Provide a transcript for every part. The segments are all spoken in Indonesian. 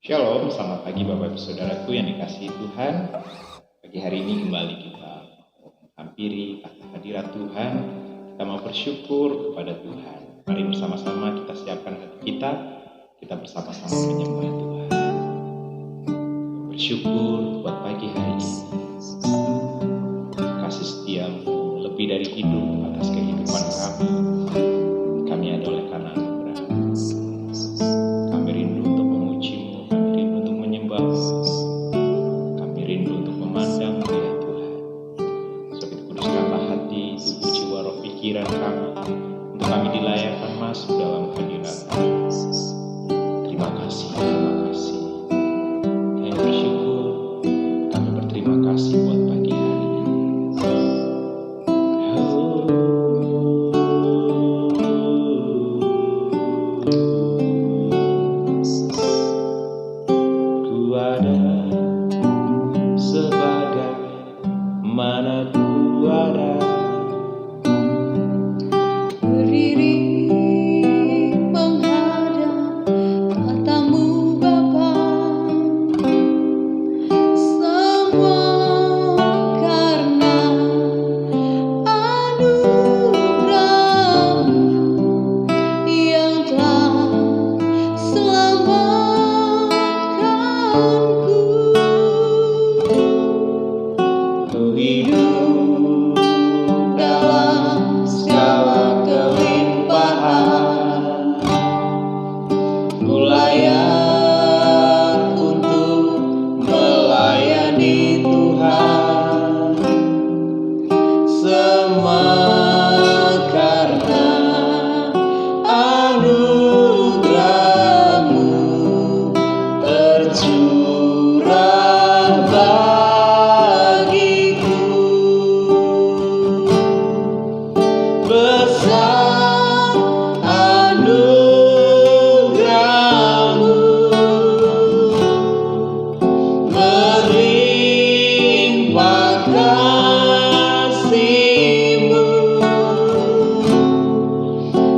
Shalom, selamat pagi Bapak Ibu Saudaraku yang dikasihi Tuhan. Pagi hari ini kembali kita menghampiri hadirat Tuhan. Kita mau bersyukur kepada Tuhan. Mari bersama-sama kita siapkan hati kita bersama-sama menyembah Tuhan. Bersyukur buat pagi hari ini. Kasih setiamu lebih dari hidup atas kehidupan kami. Kami ada oleh karena anugerah. Kami rindu untuk memuji-Mu, kami rindu untuk menyembah-Mu, kami rindu untuk memandang-Mu ya Tuhan. Sebab itu kuduskanlah hati, tubuh, jiwa, roh, pikiran kami, untuk kami dilayakkan masuk dalam hadirat-Mu. Terima kasih, terima kasih. Kami bersyukur, kami berterima kasih buat pagi hari ini. Ku ada sebagai mana ku ada, berdiri menghadap tatamu Bapa, semua karena anugerah-Mu yang telah selamatkanku. Ku hidup dalam segala kelimpahan, ku layak untuk melayani Tuhan, semua karena anugerah-Mu tercurah bagiku. Besar anugerah-Mu, berlimpah kasih-Mu,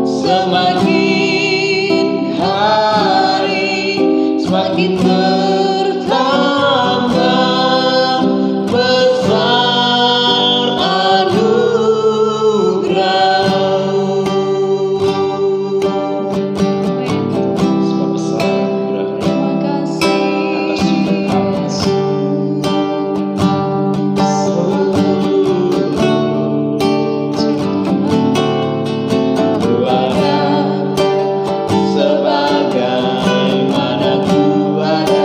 semakin hari semakin bertambah besar anugerah-Mu. sebab besar anugerah-Mu Terima kasih. atas hidup kami. Ku ada sebagaimana ku ada,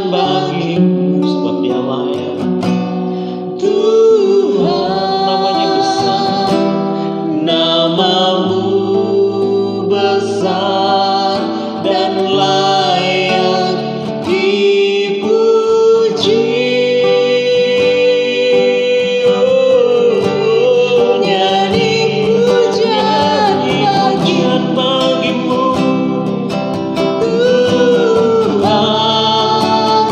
pujian bagimu, sebab Dia layak. Tuhan. Namanya besar, Namamu besar dan layak dipuji. Nyanyi pujian pujian bagimu, Tuhan,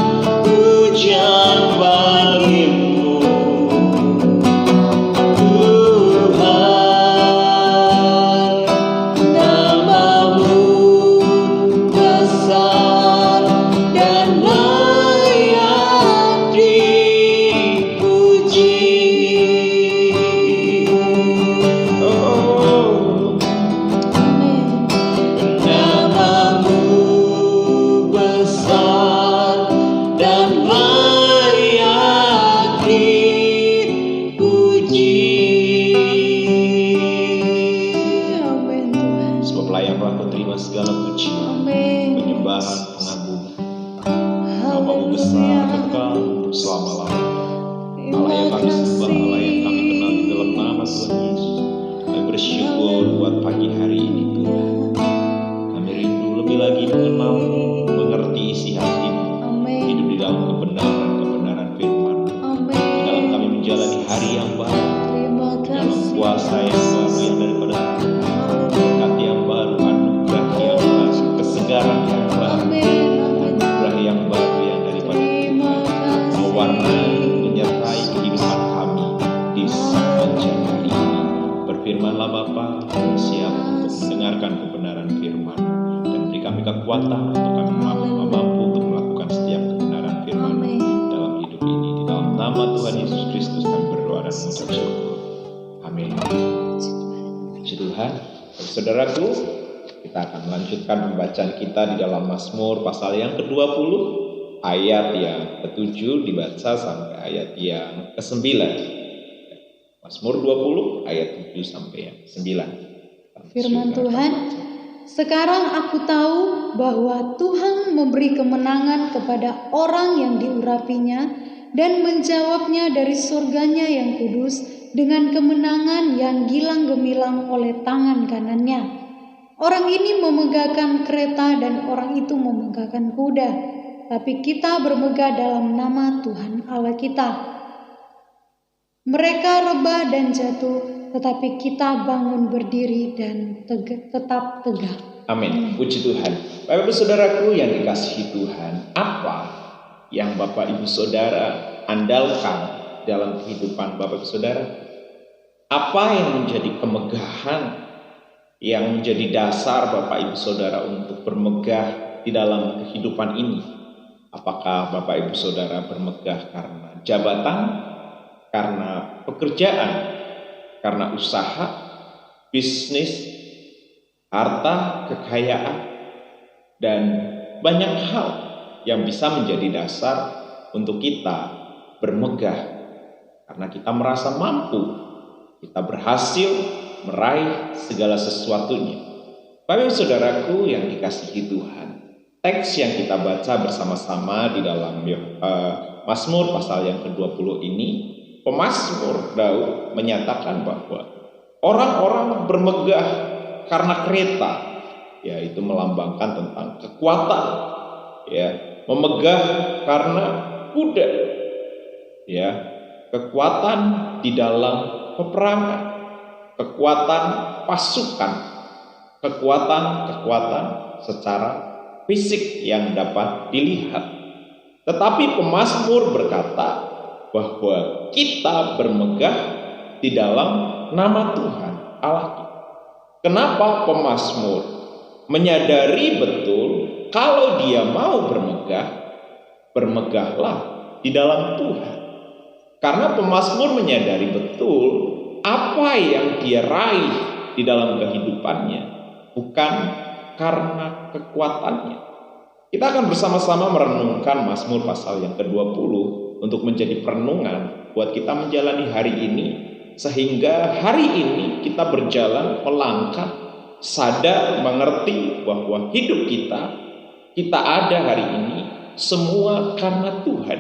pujian bagimu, Tuhan. Namamu besar dan layak dipuji. oh, Namamu besar dan layak dipuji. Amin Tuhan. sebab layaklah Kau terima segala pujian, Amin. penyembahan, pengagungan. Namamu besar kekal untuk selama-lamanya. Allah yang kami sembah, Allah yang kami kenal di dalam nama Tuhan Yesus. Kami bersyukur buat pagi hari ini Tuhan. Kami rindu lebih lagi mengenal-Mu, mengerti isi hati-Mu, Amin. hidup di dalam kebenaran firman. Di dalam Amin. kami menjalani hari yang baru, Terima dalam kasih. puasa yang baru yang daripada Tuhan, berkat yang baru, anugerah yang baru, kesegaran yang baru, Amin. Amin. anugerah yang baru yang daripada Terima Tuhan, kasih. mewarnai, menyertai kehidupan kami di sepanjang hari ini. Berfirmanlah Bapa, kami siap untuk mendengarkan kebenaran firman, dan beri kami kekuatan untuk kami mampu untuk melakukan setiap kebenaran firman Amin. dalam hidup ini. Di dalam nama Tuhan Yesus Kristus kami berdoa dan mengucap syukur. Amin. Puji Tuhan. Saudaraku, kita akan melanjutkan pembacaan kita di dalam Mazmur pasal yang ke-20, ayat yang ke-7 dibaca sampai ayat yang ke-9. Mazmur 20 ayat 7 sampai yang 9. Firman Tuhan, sekarang aku tahu bahwa Tuhan memberi kemenangan kepada orang yang diurapinya dan menjawabnya dari surganya yang kudus dengan kemenangan yang gilang gemilang oleh tangan kanannya. Orang ini memegahkan kereta dan orang itu memegahkan kuda, tapi kita bermegah dalam nama Tuhan Allah kita. Mereka rebah dan jatuh, tetapi kita bangun berdiri dan tetap tegak. Amin. Puji Tuhan. Bapak Ibu Saudaraku yang dikasihi Tuhan, apa yang Bapak Ibu Saudara andalkan dalam kehidupan Bapak Ibu Saudara? Apa yang menjadi kemegahan yang menjadi dasar Bapak Ibu Saudara untuk bermegah di dalam kehidupan ini? Apakah Bapak Ibu Saudara bermegah karena jabatan, karena pekerjaan, karena usaha, bisnis, harta, kekayaan, dan banyak hal yang bisa menjadi dasar untuk kita bermegah karena kita merasa mampu, kita berhasil meraih segala sesuatunya. Bapak Saudaraku yang dikasihi Tuhan, teks yang kita baca bersama-sama di dalam Mazmur pasal yang ke-20 ini, pemazmur Daud menyatakan bahwa orang-orang bermegah karena kereta, yaitu melambangkan tentang kekuatan, ya, memegah karena kuda, ya, kekuatan di dalam peperangan, kekuatan pasukan, kekuatan secara fisik yang dapat dilihat. Tetapi pemazmur berkata bahwa kita bermegah di dalam nama Tuhan Allah kita. Kenapa pemazmur menyadari betul kalau dia mau bermegah, bermegahlah di dalam Tuhan. Karena pemazmur menyadari betul apa yang dia raih di dalam kehidupannya bukan karena kekuatannya. Kita akan bersama-sama merenungkan Mazmur pasal yang ke-20 untuk menjadi perenungan buat kita menjalani hari ini, sehingga hari ini kita berjalan melangkah sadar mengerti bahwa hidup kita ada hari ini semua karena Tuhan.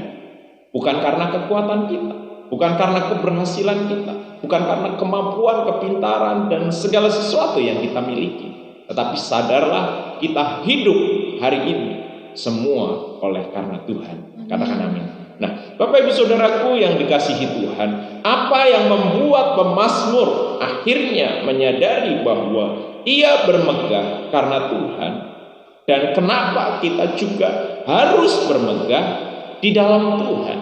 Bukan karena kekuatan kita, bukan karena keberhasilan kita, bukan karena kemampuan, kepintaran, dan segala sesuatu yang kita miliki. Tetapi sadarlah, kita hidup hari ini semua oleh karena Tuhan. Katakan amin. Nah, Bapak Ibu Saudaraku yang dikasihi Tuhan, apa yang membuat pemazmur akhirnya menyadari bahwa ia bermegah karena Tuhan, dan kenapa kita juga harus bermegah di dalam Tuhan?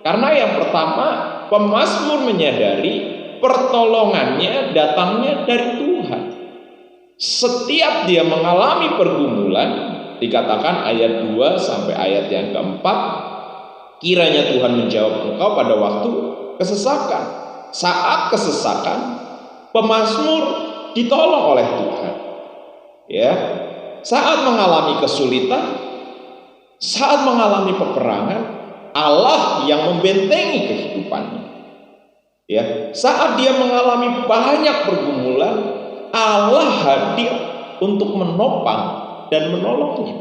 Karena yang pertama, pemazmur menyadari pertolongannya datangnya dari Tuhan. Setiap dia mengalami pergumulan, dikatakan ayat 2 sampai ayat yang keempat, kiranya Tuhan menjawab engkau pada waktu kesesakan. Saat kesesakan, pemazmur ditolong oleh Tuhan. Ya, saat mengalami kesulitan, saat mengalami peperangan, Allah yang membentengi kehidupannya. Ya, saat dia mengalami banyak pergumulan, Allah hadir untuk menopang dan menolongnya.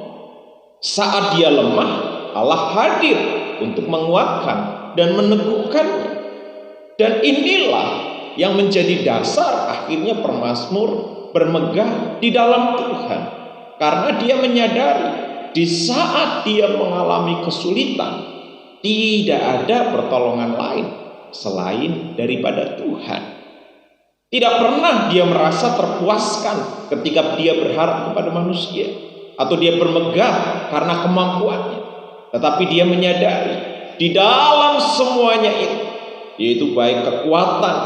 Saat dia lemah, Allah hadir untuk menguatkan dan meneguhkannya. Dan inilah yang menjadi dasar akhirnya pemazmur bermegah di dalam Tuhan. Karena dia menyadari di saat dia mengalami kesulitan, tidak ada pertolongan lain selain daripada Tuhan. Tidak pernah dia merasa terpuaskan ketika dia berharap kepada manusia, atau dia bermegah karena kemampuannya. Tetapi dia menyadari di dalam semuanya itu, yaitu baik kekuatan,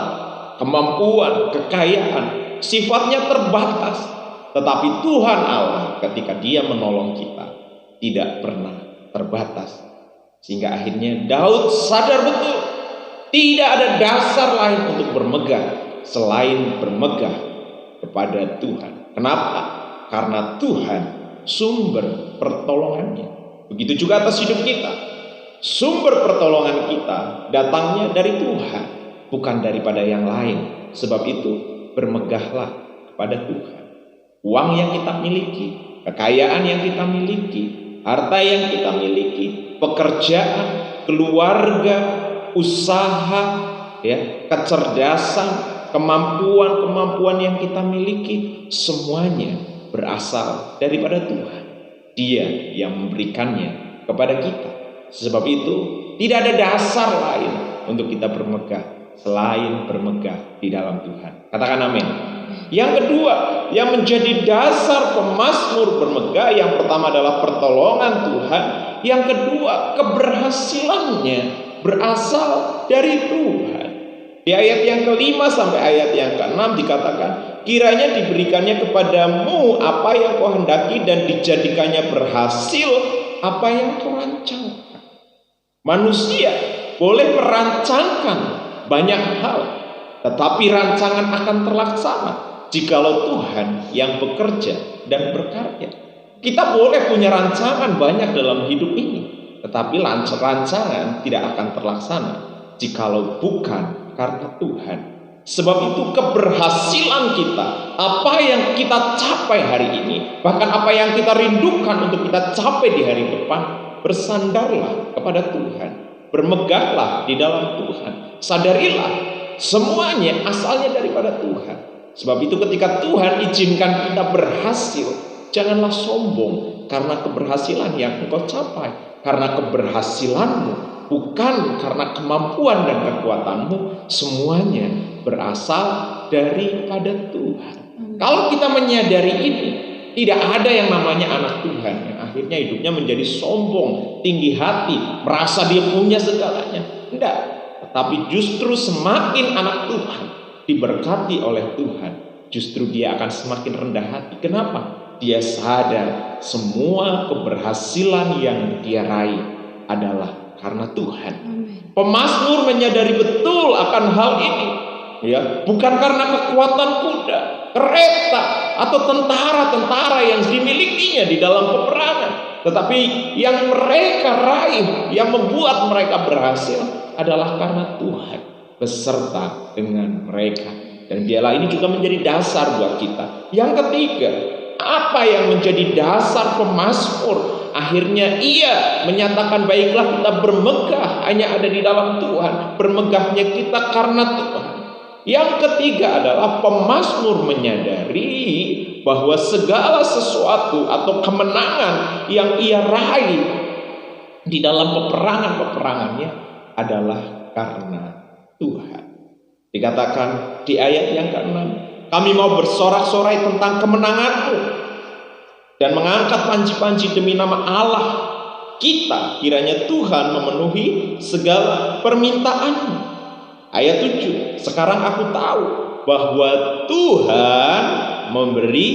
kemampuan, kekayaan, sifatnya terbatas. Tetapi Tuhan Allah ketika dia menolong kita tidak pernah terbatas. Sehingga akhirnya Daud sadar betul, tidak ada dasar lain untuk bermegah selain bermegah kepada Tuhan. Kenapa? Karena Tuhan sumber pertolongannya. Begitu juga atas hidup kita. Sumber pertolongan kita datangnya dari Tuhan, bukan daripada yang lain. Sebab itu bermegahlah kepada Tuhan. Uang yang kita miliki, kekayaan yang kita miliki, harta yang kita miliki, pekerjaan, keluarga, usaha, ya, kecerdasan, kemampuan-kemampuan yang kita miliki, semuanya berasal daripada Tuhan. Dia yang memberikannya kepada kita. Sebab itu tidak ada dasar lain untuk kita bermegah selain bermegah di dalam Tuhan. Katakan amin. Yang kedua, yang menjadi dasar pemazmur bermegah, yang pertama adalah pertolongan Tuhan. Yang kedua, keberhasilannya berasal dari Tuhan. Di ayat yang kelima sampai ayat yang keenam dikatakan, kiranya diberikannya kepadamu apa yang kau hendaki dan dijadikannya berhasil apa yang kau rancangkan. Manusia boleh merancangkan banyak hal, tetapi rancangan akan terlaksana jikalau Tuhan yang bekerja dan berkarya. Kita boleh punya rancangan banyak dalam hidup ini, tetapi rancangan tidak akan terlaksana jikalau bukan karena Tuhan. Sebab itu keberhasilan kita, apa yang kita capai hari ini, bahkan apa yang kita rindukan untuk kita capai di hari depan, bersandarlah kepada Tuhan, bermegahlah di dalam Tuhan. Sadarilah semuanya asalnya daripada Tuhan. Sebab itu ketika Tuhan izinkan kita berhasil, janganlah sombong karena keberhasilan yang engkau capai. Karena keberhasilanmu bukan karena kemampuan dan kekuatanmu, semuanya berasal daripada Tuhan. Kalau kita menyadari ini, tidak ada yang namanya anak Tuhan yang akhirnya hidupnya menjadi sombong, tinggi hati, merasa dia punya segalanya. Tidak. Tetapi justru semakin anak Tuhan diberkati oleh Tuhan, justru dia akan semakin rendah hati. Kenapa? Dia sadar semua keberhasilan yang dia raih adalah karena Tuhan. Pemazmur menyadari betul akan hal ini, ya, bukan karena kekuatan kuda, kereta, atau tentara-tentara yang dimilikinya di dalam peperangan, tetapi yang mereka raih, yang membuat mereka berhasil adalah karena Tuhan beserta dengan mereka. Dan dialah ini juga menjadi dasar buat kita. Yang ketiga, Apa yang menjadi dasar pemazmur? Akhirnya ia menyatakan, baiklah kita bermegah hanya ada di dalam Tuhan. Bermegahnya kita karena Tuhan. Yang ketiga adalah pemazmur menyadari bahwa segala sesuatu atau kemenangan yang ia raih di dalam peperangan-peperangannya adalah karena Tuhan. Dikatakan di ayat yang ke-6, kami mau bersorak-sorai tentang kemenangan-Mu dan mengangkat panji-panji demi nama Allah kita. Kiranya Tuhan memenuhi segala permintaan-Mu. Ayat 7, sekarang aku tahu bahwa Tuhan memberi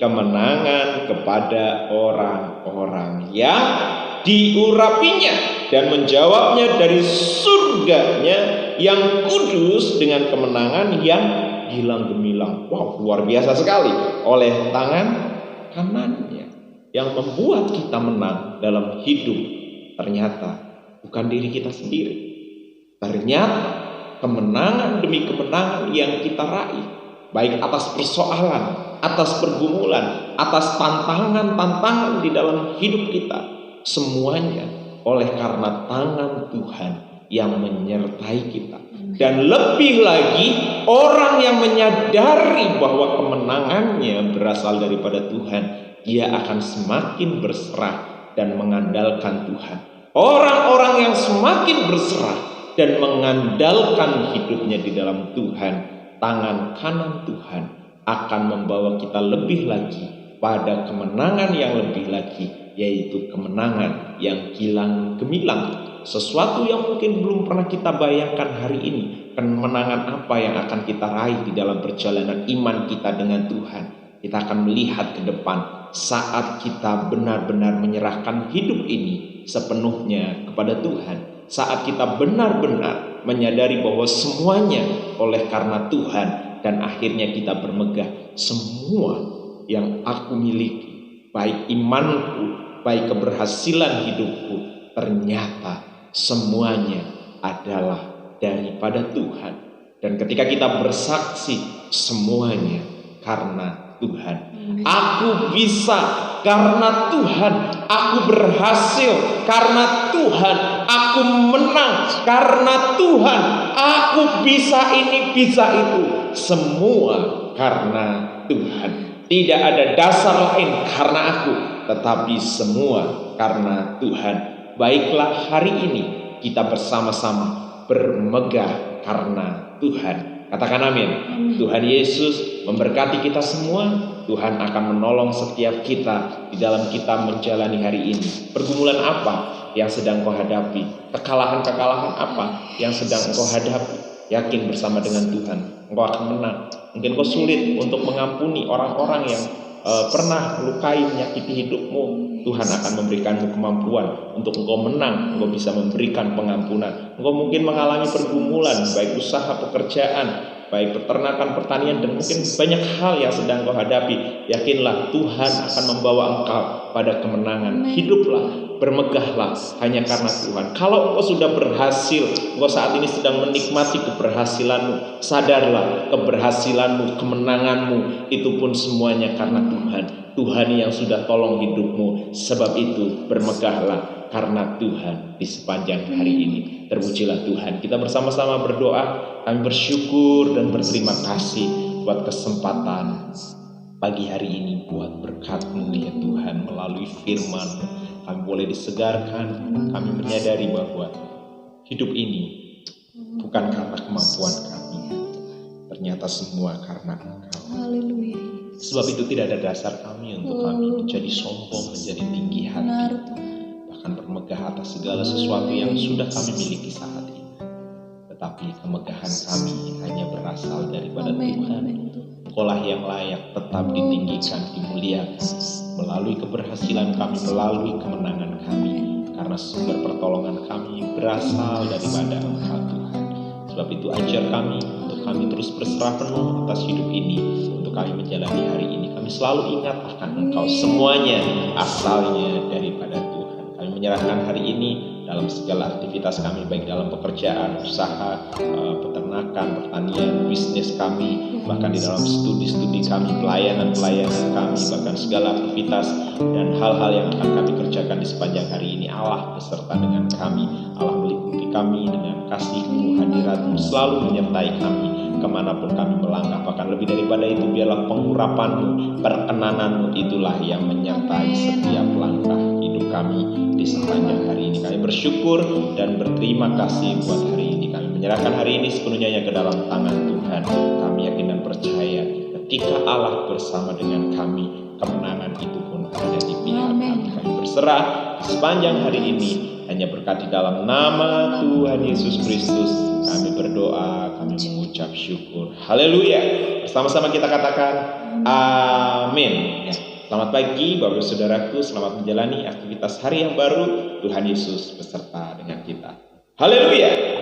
kemenangan kepada orang-orang yang diurapinya dan menjawabnya dari surganya yang kudus dengan kemenangan yang gilang gemilang. Wow, luar biasa sekali. Oleh tangan kanannya yang membuat kita menang dalam hidup. Ternyata bukan diri kita sendiri. Ternyata kemenangan demi kemenangan yang kita raih, baik atas persoalan, atas pergumulan, atas tantangan-tantangan di dalam hidup kita, semuanya oleh karena tangan Tuhan yang menyertai kita. Dan lebih lagi, orang yang menyadari bahwa kemenangannya berasal daripada Tuhan, dia akan semakin berserah dan mengandalkan Tuhan. Orang-orang yang semakin berserah dan mengandalkan hidupnya di dalam Tuhan, tangan kanan Tuhan akan membawa kita lebih lagi pada kemenangan yang lebih lagi, yaitu kemenangan yang gilang gemilang. Sesuatu yang mungkin belum pernah kita bayangkan hari ini. Kemenangan apa yang akan kita raih di dalam perjalanan iman kita dengan Tuhan. Kita akan melihat ke depan saat kita benar-benar menyerahkan hidup ini sepenuhnya kepada Tuhan. Saat kita benar-benar menyadari bahwa semuanya oleh karena Tuhan, dan akhirnya kita bermegah, semua yang aku miliki, baik imanku, baik keberhasilan hidupku, ternyata semuanya adalah daripada Tuhan. Dan ketika kita bersaksi, semuanya karena Tuhan. Aku bisa karena Tuhan. Aku berhasil karena Tuhan. Aku menang karena Tuhan. Aku bisa ini, bisa itu. Semua karena Tuhan. Tidak ada dasar lain karena aku, tetapi semua karena Tuhan. Baiklah, hari ini kita bersama-sama bermegah karena Tuhan. Katakan amin. Tuhan Yesus memberkati kita semua. Tuhan akan menolong setiap kita di dalam kita menjalani hari ini. Pergumulan apa yang sedang kau hadapi? Kekalahan-kekalahan apa yang sedang kau hadapi? Yakin bersama dengan Tuhan, engkau akan menang. Mungkin kau sulit untuk mengampuni orang-orang yang pernah melukai, menyakiti hidupmu. Tuhan akan memberikanmu kemampuan untuk engkau menang. Engkau bisa memberikan pengampunan. Engkau mungkin mengalami pergumulan, baik usaha, pekerjaan, baik peternakan, pertanian, dan mungkin banyak hal yang sedang kau hadapi. Yakinlah Tuhan akan membawa engkau pada kemenangan. Hiduplah, bermegahlah hanya karena Tuhan. Kalau engkau sudah berhasil, engkau saat ini sedang menikmati keberhasilanmu, sadarlah keberhasilanmu, kemenanganmu itu pun semuanya karena Tuhan. Tuhan yang sudah tolong hidupmu. Sebab itu bermegahlah karena Tuhan di sepanjang hari ini. Terpujilah Tuhan. Kita bersama-sama berdoa. Kami bersyukur dan berterima kasih buat kesempatan pagi hari ini, buat berkat-Mu ya Tuhan. Melalui firman kami boleh disegarkan. Kami menyadari bahwa hidup ini bukan karena kemampuan kami, ternyata semua karena Engkau. Haleluya. Sebab itu tidak ada dasar kami untuk kami menjadi sombong, menjadi tinggi hati, bahkan bermegah atas segala sesuatu yang sudah kami miliki saat ini. Tetapi kemegahan kami hanya berasal daripada Tuhan. Engkaulah yang layak tetap ditinggikan, dimuliakan melalui keberhasilan kami, melalui kemenangan kami, karena sumber pertolongan kami berasal daripada Engkau Tuhan. Sebab itu ajar kami untuk kami terus berserah penuh atas hidup ini, untuk kami menjalani hari ini. Kami selalu ingat akan Engkau, semuanya asalnya daripada Tuhan. Kami menyerahkan hari ini dalam segala aktivitas kami, baik dalam pekerjaan, usaha, peternakan, pertanian, bisnis kami, bahkan di dalam studi-studi kami, pelayanan-pelayanan kami, bahkan segala aktivitas dan hal-hal yang akan kami kerjakan di sepanjang hari ini. Allah beserta dengan kami, Allah meliputi kami dengan kasih-Mu, hadirat-Mu selalu menyertai kami kemanapun kami melangkah. Bahkan lebih daripada itu, biarlah pengurapan-Mu, perkenanan-Mu itulah yang menyertai setiap langkah hidup kami di sepanjang hari ini. Kami bersyukur dan berterima kasih buat hari ini. Kami menyerahkan hari ini sepenuhnya ke dalam tangan Tuhan. Kami yakin dan percaya ketika Allah bersama dengan kami, kemenangan itu pun ada di pihak kami. Kami berserah sepanjang hari ini hanya berkat di dalam nama Tuhan Yesus Kristus. Kami berdoa, kami mengucap syukur. Haleluya. Bersama-sama kita katakan amin. Selamat pagi Bapak Saudaraku, selamat menjalani aktivitas hari yang baru. Tuhan Yesus beserta dengan kita. Haleluya.